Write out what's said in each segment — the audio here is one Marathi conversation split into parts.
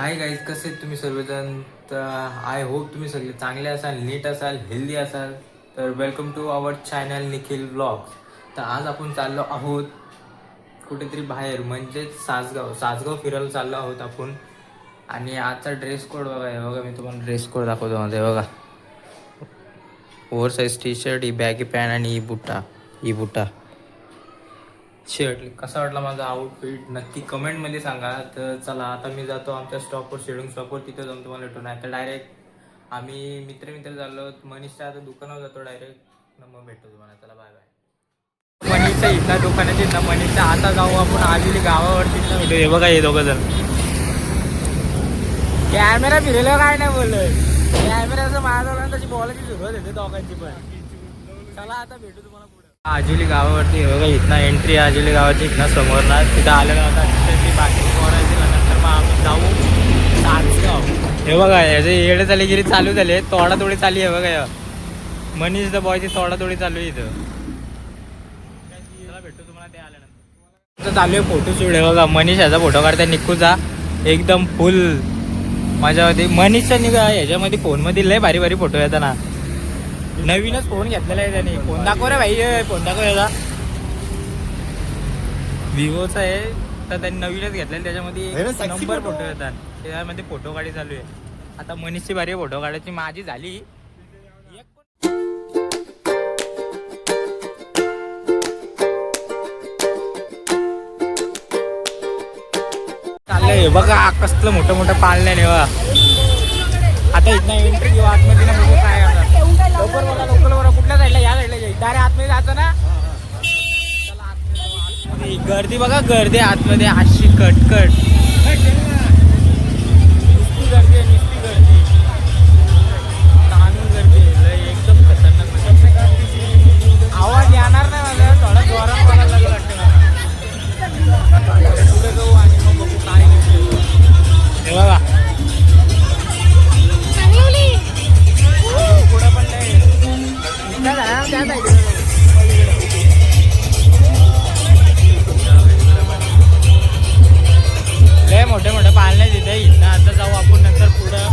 हाय गाईज, कसे आहेत तुम्ही सर्वजण. तर आय होप तुम्ही सगळे चांगले असाल, नीट असाल, हेल्दी असाल. तर welcome to our channel Nikhil blogs. तर आज आपण चाललो आहोत कुठेतरी बाहेर, म्हणजेच सासगाव फिरायला चाललो आहोत आपण. आणि आजचा ड्रेस कोड बघा, हे बघा मी तुम्हाला ड्रेस कोड दाखवतो. मध्ये बघा, ओव्हर साईज टी शर्ट, ही बॅगी पॅन्ट आणि ही बुटा शर्ट. कसा वाटला माझा आउटफिट नक्की कमेंटमध्ये सांगा. तर चला आता मी जातो आमच्या स्टॉपवर, शेडिंग स्टॉपवर. तिथे जाऊन तुम्हाला भेटून आहे. तर डायरेक्ट आम्ही मित्र झालो. मनीषच्या आता दुकानावर जातो डायरेक्ट. मग भेटतो तुम्हाला. चला बाय बाय. मनीषच्या इथला दुकानाची ना, मनीषच्या आता जाऊ आपण आलेली गावावरती. भेटू. हे बघा हे दोघं जण कॅमेरा फिरवलं काय नाही बोलत. कॅमेराचं माझा तशी बोलायची सुरुवात येते दोघांची पण. चला आता भेटू तुम्हाला पुढे. आजुली गावावरती बघा, इथनं एंट्री आजुली गावाची. इथनं समोर ना, तिथं आलेलं होता. तिथे बाकी पोरायची. नंतर मग आम्ही जाऊ सासगाव. हे बघा याचे येडे चालीगिरी चालू झाले. तोडातोडी चालू आहे बघा. मनीष द बॉयची तोडातोडी चालू आहे इथं. भेटतो तुम्हाला ते आल्यानंतर. चालू आहे फोटोशूट. आहे बघा मनीष याचा फोटो काढताय निकूचा. एकदम फुल मजा होती. मनीषच्या निघा याच्यामध्ये फोनमध्ये लय भारी भारी फोटो येतात ना. नवीनच फोन घेतलेला आहे त्याने. फोन दाखव रे भाई, फोन दाखव याचा. विवोचा आहे. तर त्यांनी नवीनच घेतलेला. त्याच्यामध्ये नंबर फोटो येतात. त्याच्यामध्ये फोटो काढी चालू आहे. आता मनीषची भारी फोटो काढायची. माझी झाली. चाललंय बघा कसलं मोठं मोठं पाळण्याने बघा. आता इथनं एंट्री घेऊ आतमध्ये ना, बघू काय लवकर बघा कुठल्या साईडला, या साईडला डायरेक्ट आतमध्ये जायचं ना. चला आतमध्ये. गर्दी बघा, गर्दी आतमध्ये अशी कटकट. नुसती गर्दी आहे, नुसती गर्दी. ताणून गर्दी एकदम खतरनाक. आवाज येणार नाही माझा, थोडा जोरात बोलायला लागलं वाटतं. पुढे जाऊ आणि मग बघू काय. हे बघा पुढं पण लय मोठे मोठे पाळणे तिथे. इथं आता जाऊ आपण नंतर पुढं.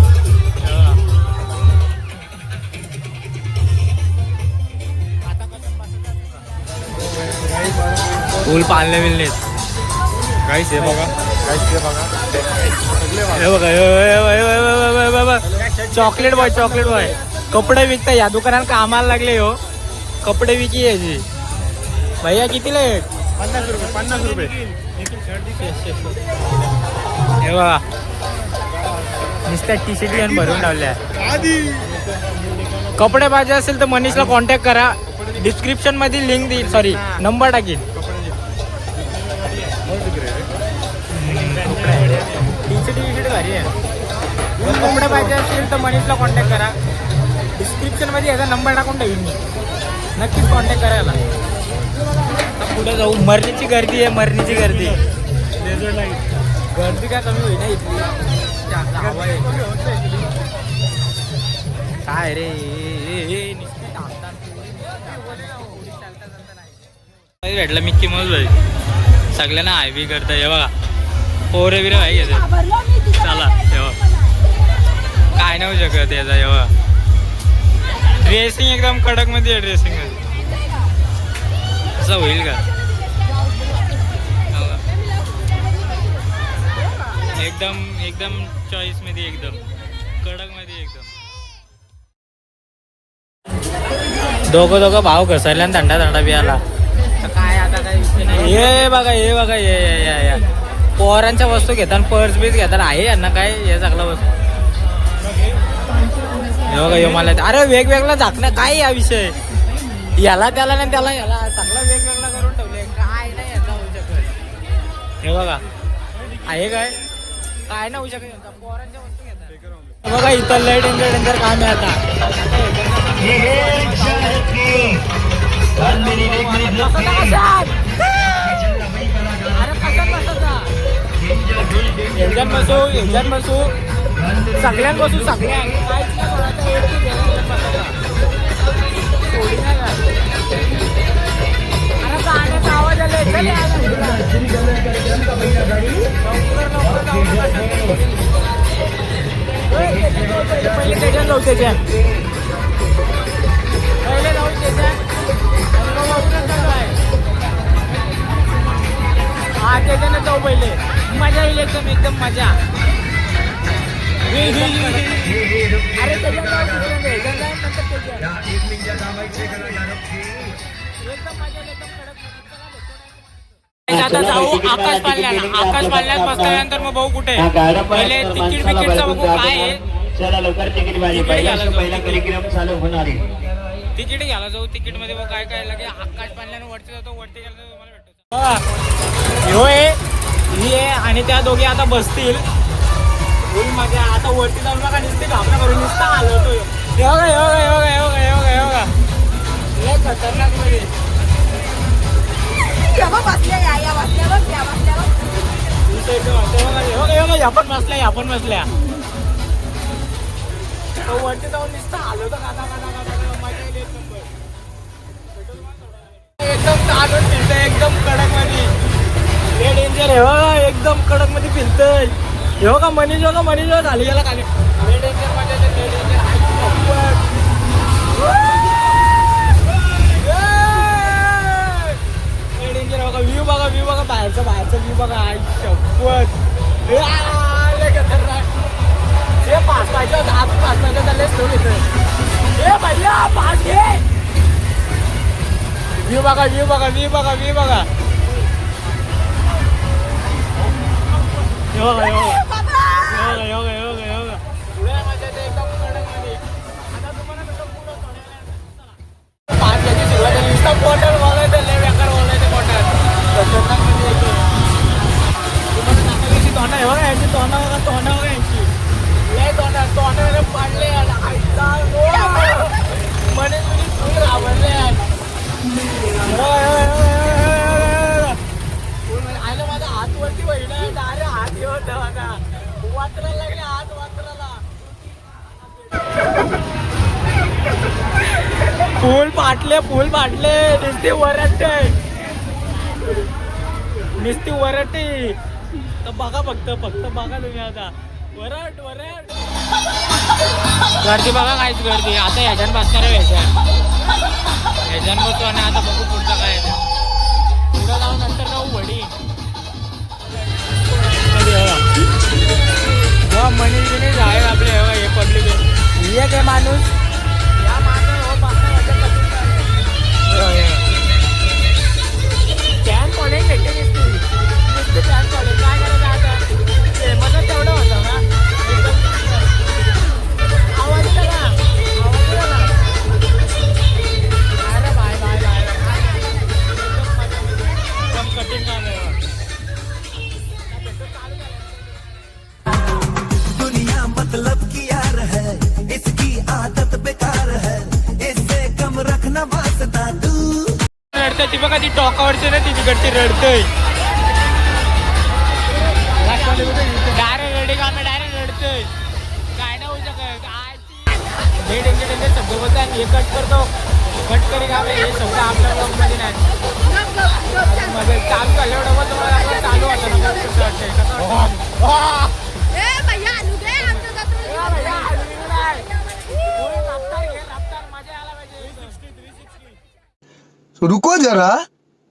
फुल पाळणे बिलणे काहीच. हे बघा हे बघा चॉकलेट बॉय, चॉकलेट बॉय कपडे विकता. या दुकानात कामाला लागले हो. कपडे विकी यायची भैया. कितीला आहेत? 50 रुपये. 50 रुपये. हे बघा नुसत्या टी शर्ट घेऊन भरून लावल्या. कपडे पाहिजे असेल तर मनीषला कॉन्टॅक्ट करा. डिस्क्रिप्शन मध्ये लिंक देईल, सॉरी नंबर टाकील. टी शर्ट भारी आहे. कपडे पाहिजे असेल तर मनीषला कॉन्टॅक्ट करा. डिस्क्रिप्शन मध्ये याचा नंबर टाकून ठेवीन मी. नक्कीच कॉन्टॅक्ट करायला. पुढे जाऊ. मरणीची गर्दी आहे, मरणीची गर्दी. गर्दी काय कमी होईल ना इथली. काय रे भेटलं मिक्की माऊस भाई. सगळ्यांना हाय बी करता. हे बघा पोरे बिरे भाई घेते. चला तेव्हा काय नाही होऊ शकत याचा. एव्हा ड्रेसिंग एकदम कडक मध्ये आहे. ड्रेसिंग मध्ये असं होईल का? एकदम एकदम चॉईस मध्ये, एकदम कडक मध्ये एकदम. दोघं भाव घसरल्या आणि थंडा बियाला. काय आता काही विषय नाही. हे बघा हे बघा हे पोरांच्या वस्तू घेतात, पर्स बीस घेतात. आहे यांना काय हे सगळं वस्तू. हे बघा हे मला. अरे वेगवेगळा झाकणं काय या विषय. याला त्याला नाही त्याला याला सगळं वेगवेगळा करून ठेवले. काय नाही याचा होऊ शकत. हे बघा आहे काय काय नाही होऊ शकत. पोरांच्या वस्तू घेतात. बघा इथं लय डेंजर डेंजर काम आहे आता. एक्झाम बसू सगळ्यात बसू सगळ्या. आवाज आला. त्याच्यात पहिले जाऊ त्याच्यात आणि मग वरूनच जाऊ आहे. हा त्याच्यानं जाऊ पहिले मजा येईल एकदम एकदम मजा. अरे त्याच्यात जाऊ दुसऱ्यांदा ह्याच्यात जाऊ नंतर त्याच्यात एकदम मजा येईल एकदम कडक. आता जाऊ आकाश पाळण्याला. आकाश पाळण्यात बसल्यानंतर मग भाऊ कुठे पहिले तिकीट बिकीटचं बघू काय आहे. चला लवकर तिकीट वाली पहिला कार्यक्रम चालू होणार आहे. तिकीट घ्यायला जाऊ. तिकीट मध्ये बघू काय काय लागे. आकाश पाळण्यानं वरती जातो. वरती गेला तर तुम्हाला भेटतो. ह्यो आहे ही आहे आणि त्या दोघे आता बसतील. फुल मजा. आता वरती जाऊन बघा नुसते घाबरा करून नुसता आलो होतो. योगा योगा योगा योगा योगा योगा लय खतरनाक मध्ये आपण बसल्या आपण बसल्या वरती जाऊन नुसतं आलो होतं. एकदम चालून फिरतंय एकदम कडक मध्ये. हे डेंजर आहे हो. एकदम कडक मध्ये फिरतंय. हो का मनीष हो का मनीष हो झाली गेला खाली. हे डेंजर मध्ये डेंजर बघा. व्ह्यू बघा व्ह्यू बघा. बाहेरचा व्ह्यू बघा. शपथ हे पाच पाहिजे 5 झाले स्लो घेतोय. हे भैया 5 घे. व्ह्यू बघा व्ह्यू बघा व्ह्यू बघा व्ह्यू बघा. योगा योगा योगा योगा योगा पुढे मजा येते एकदम कडक मध्ये. आता तुम्हाला पाच घ्यायची सुरुवात झाली. नुसता बॉटल बोलायचं लय बेकार बोलायचं बॉटल. खतरनाक मध्ये येते. तुम्हाला नाकाची तोंडा आहे बघा. यांची तोंडा बघा. तोंडा बघा यांची लय तोंडाने पाडले. म्हणे तुम्ही फुल घाबरले. आलं माझा हात वरती वहिला. अरे हात येत माझा वात्राला लागले. हात वात्राला फुल पाटले नुसती वरटे नुसती वरटे. तर बघा फक्त बघा तुम्ही आता वरट गर्दी बघा. काहीच गर्दी. आता ह्याच्यान बसणार आहे. ह्याच्यान बसतो आणि आता बघू पुढचं काय पुढं जाऊ. नंतर जाऊ वडी मनीष गिनीच आहे आपले. हे पब्लिक एक आहे माणूस. या माणूस फॅन कॉलेज भेटते नुसते फॅन कॉलेज काय करायचं आता. मला तेवढं होतं ना. आवाज करा अरे बाय एकदम कठीण काम आहे. दुनिया मतलब की यार है, इसकी आदत बेकार है, इससे कम रखना वास्ता तू. रडतय ती बघा. ती टॉकावरची ना ती तिकडची रडतय. डायरेक्ट रडी का डायरेक्ट रडतय. काय नाही होऊ शकत. हे डेंजर शब्द बोलतात. हे कट करतो. कट करी का हे शब्द आपल्या ब्लॉगमध्ये नाही. मध्ये चालू झालं एवढं तुम्हाला चालू होतं ना. कसं वाटतंय कसं वाटतं. रुको जरा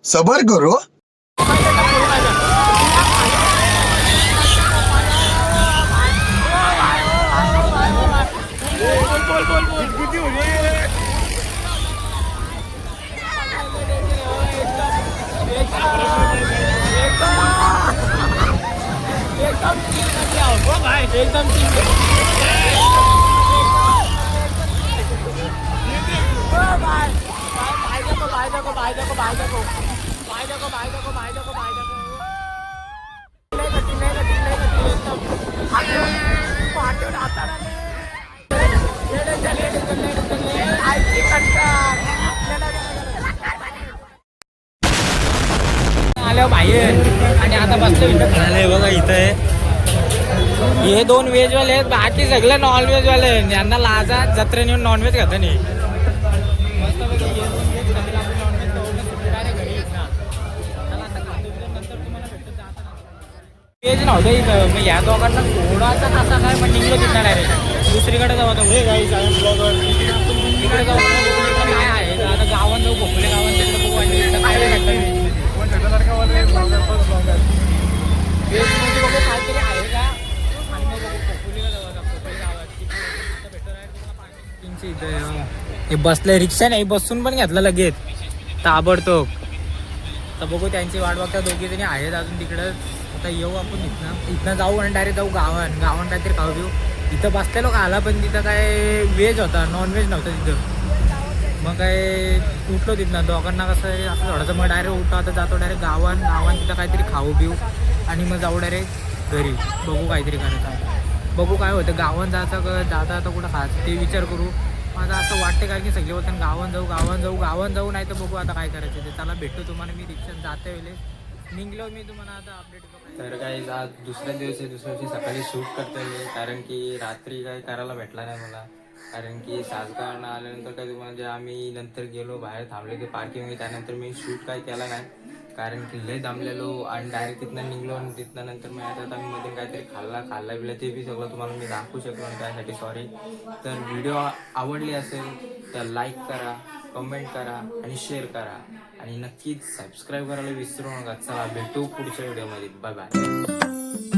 सबर करो. एकदम आल्या बाहेर आणि आता बसतो इथं खायला. बघा इथं आहे. हे 2 व्हेजवाले आहेत. बाकी सगळे नॉनव्हेज वाले. यांना लाजा जत्रे नेऊन नॉनव्हेज खातं नाही. व्हेज नव्हतं इथं. मग या दोघांना थोडासा कसा काय पण निघलो तिथं डायरेक्ट. दुसरीकडे जाऊ आता इकडे जाऊ इकडे काय आहे आता गावात जाऊ भोपले गावात तिकडे बघू आणि इकडे काय भेटतं बघू काहीतरी आहे का आणि मग बघू खोपोलीला जाऊ आता खोपोली गावात तिथं भेटत आहे तुम्हाला 500 हे बसले रिक्षा नाही बसून पण घेतलं लगेच ताबडतोब तर बघू त्यांची वाट बघता दोघी जणी आहेत अजून तिकडं आता येऊ आपण इथनं जाऊ आणि डायरेक्ट जाऊ गावात काहीतरी खाऊ देऊ इथं बसलेलो का आला पण तिथं काय व्हेज होता नॉनव्हेज नव्हतं तिथं मग काय उठलो तिथनं दोघांना कसं आहे असं थोडंसं मग डायरेक्ट उठतो आता जातो डायरेक्ट गावात तिथं काहीतरी खाऊ पिऊ आणि मग जाऊ डायरेक्ट घरी बघू काहीतरी करायचं बघू काय होतं गावात जाता कुठं खायचं ते विचार करू माझं असं वाटतं कारण की सगळे होतं गावात जाऊ नाही तर बघू आता काय करायचं ते चला भेटतो तुम्हाला मी रिक्षात जाते वेळेस निघलो मी तुम्हाला आता अपडेट करतो तर काही आज दुसऱ्या दिवशी सकाळी शूट करतोय मी कारण की रात्री काही करायला भेटला नाही मला कारण की सासगावनं आल्यानंतर काय तुम्हाला जे आम्ही नंतर गेलो बाहेर थांबले ते पार्किंग त्यानंतर मी शूट काय केला नाही कारण की लय दमलेलो आणि डायरेक्ट तिथनं निघलो आणि तिथनं नंतर मी आता आम्ही मध्ये काहीतरी खाल्ला बिला ते बी सगळं तुम्हाला मी दाखवू शकलो आणि त्यासाठी सॉरी तर व्हिडिओ आवडली असेल तर लाईक करा कमेंट करा आणि शेअर करा आणि नक्कीच सबस्क्राईब करायला विसरू नका चला भेटू पुढच्या व्हिडिओमध्ये बाय बाय